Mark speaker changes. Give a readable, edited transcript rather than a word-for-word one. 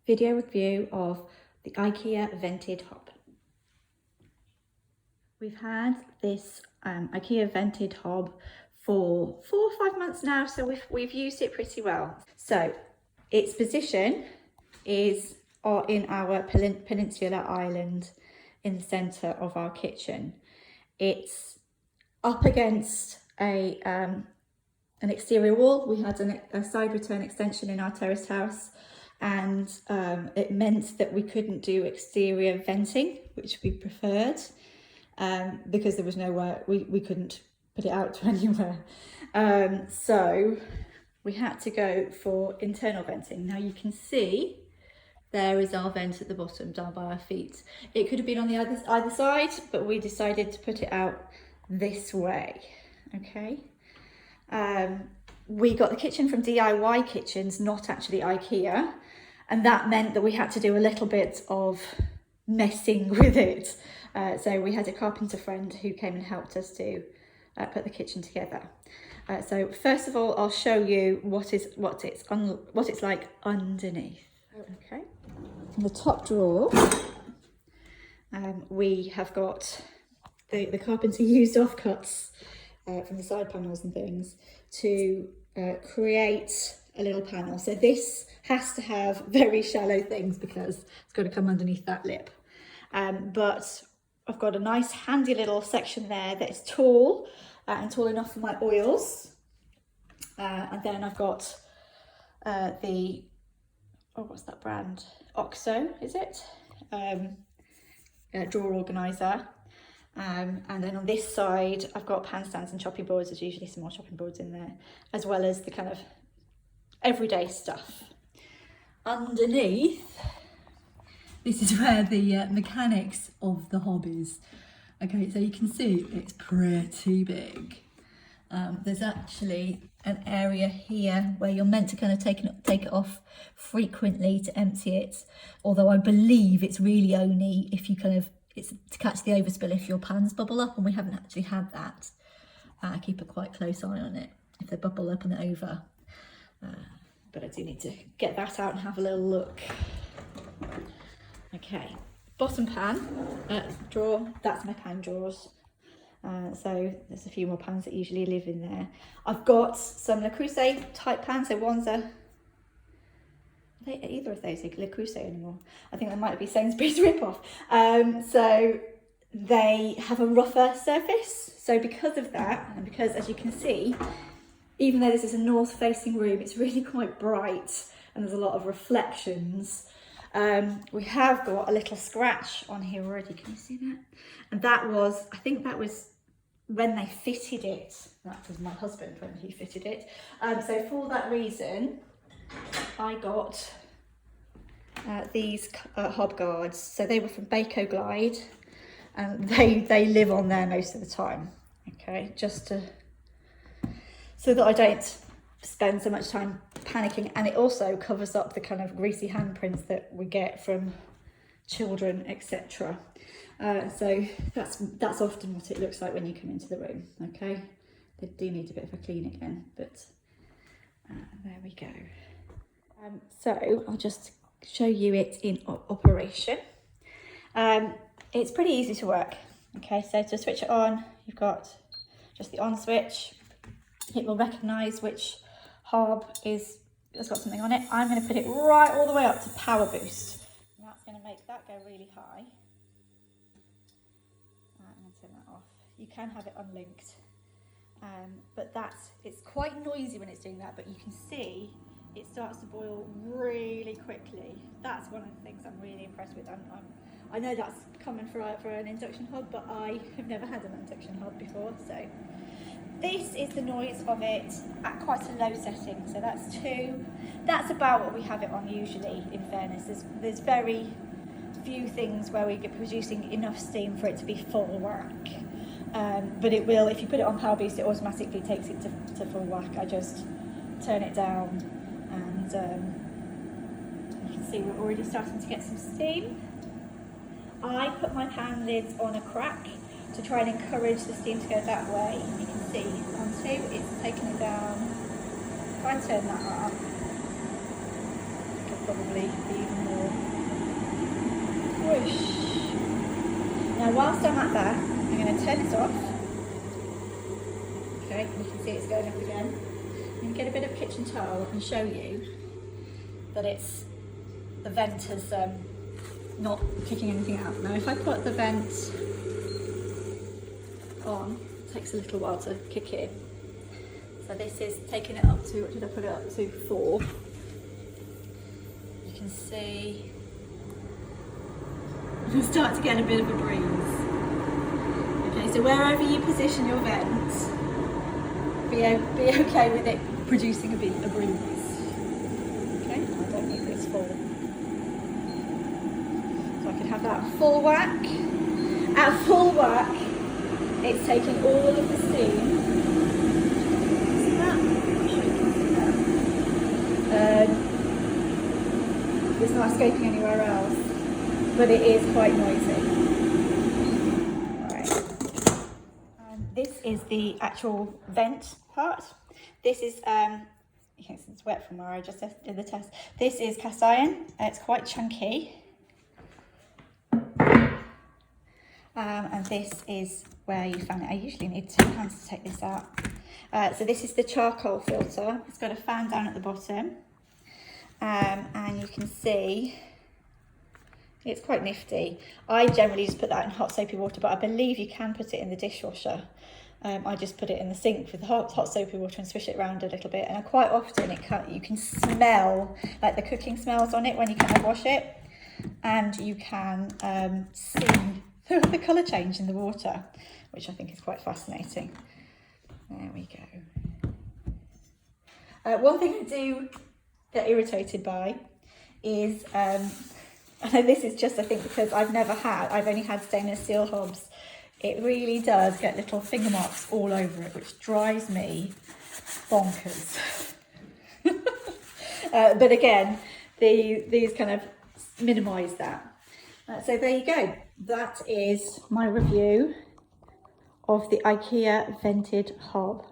Speaker 1: video review of the IKEA vented hob. We've had this IKEA vented hob for 4 or 5 months now, so we've used it pretty well. So its position is in our peninsula island in the centre of our kitchen. It's up against an exterior wall. We had a side return extension in our terraced house, and it meant that we couldn't do exterior venting, which we preferred, because there was nowhere, we couldn't put it out to anywhere. So we had to go for internal venting. Now you can see there is our vent at the bottom down by our feet. It could have been on the either side, but we decided to put it out this way. Okay. We got the kitchen from DIY Kitchens, not actually IKEA, and that meant that we had to do a little bit of messing with it. So we had a carpenter friend who came and helped us to put the kitchen together. So first of all, I'll show you what it's like underneath. Okay. In the top drawer, we have got the carpenter used offcuts from the side panels and things to create a little panel. So this has to have very shallow things because it's got to come underneath that lip. But I've got a nice handy little section there that is tall and tall enough for my oils. And then I've got what's that brand? Oxo, is it? Drawer organiser. And then on this side, I've got pan stands and chopping boards. There's usually some more chopping boards in there, as well as the kind of everyday stuff. Underneath, this is where the mechanics of the hob is. Okay, so you can see it's pretty big. There's actually an area here where you're meant to kind of take it off frequently to empty it. Although I believe it's really only if you it's to catch the overspill if your pans bubble up, and we haven't actually had that. I keep a quite close eye on it if they bubble up and over. But I do need to get that out and have a little look. Okay, bottom pan drawer, that's my pan drawers. So there's a few more pans that usually live in there. I've got some Le Creuset type pans, so one's are they either of those Le Creuset anymore? I think that might be Sainsbury's rip-off. So they have a rougher surface. So because of that, and because as you can see, even though this is a north-facing room, it's really quite bright and there's a lot of reflections. We have got a little scratch on here already. Can you see that? And I think that was when they fitted it. That was my husband when he fitted it. So for that reason, I got these hob guards. So they were from Baco Glide, and they live on there most of the time. Okay, so that I don't spend so much time panicking, and it also covers up the kind of greasy handprints that we get from children, etc. So that's often what it looks like when you come into the room. Okay, they do need a bit of a clean again, but there we go. So I'll just show you it in operation. It's pretty easy to work. Okay, so to switch it on, you've got just the on switch. It will recognise which hob has got something on it. I'm going to put it right all the way up to power boost. And that's going to make that go really high. I'm going to turn that off. You can have it unlinked, but it's quite noisy when it's doing that, but you can see it starts to boil really quickly. That's one of the things I'm really impressed with. I know that's common for an induction hob, but I have never had an induction hob before, so this is the noise of it at quite a low setting. So that's 2. That's about what we have it on usually, in fairness. There's very few things where we get producing enough steam for it to be full whack. But it will, if you put it on power boost, it automatically takes it to full whack. I just turn it down, and you can see we're already starting to get some steam. I put my pan lids on a crack to try and encourage the steam to go that way. You can see on 2, it's taken it down. Try and turn that up. It could probably be even more. Now whilst I'm at that, I'm going to turn this off. Okay, you can see it's going up again. I'm going to get a bit of kitchen towel and show you that the vent is not kicking anything out. Now if I put the vent on, it takes a little while to kick in. So this is taking it up to, what did I put it up to? 4. You can see you start to get a bit of a breeze. Okay, so wherever you position your vent, be okay with it producing a breeze. Okay, I don't need this full. So I can have that full whack. At full whack, it's taking all of the steam. See that? I'm sure you can see that. It's not escaping anywhere else, but it is quite noisy. Alright. This is the actual vent part. This is, yes, it's wet from where I just did the test. This is cast iron. It's quite chunky. And this is where you found it. I usually need 2 hands to take this out. So this is the charcoal filter. It's got a fan down at the bottom. And you can see it's quite nifty. I generally just put that in hot soapy water, but I believe you can put it in the dishwasher. I just put it in the sink with the hot soapy water and swish it around a little bit. And quite often you can smell like the cooking smells on it when you kind of wash it, and you can see the colour change in the water, which I think is quite fascinating. There we go. One thing I do get irritated by is, I know this is just, I think, because I've only had stainless steel hobs. It really does get little finger marks all over it, which drives me bonkers. But again, these kind of minimise that. So there you go. That is my review of the IKEA vented hob.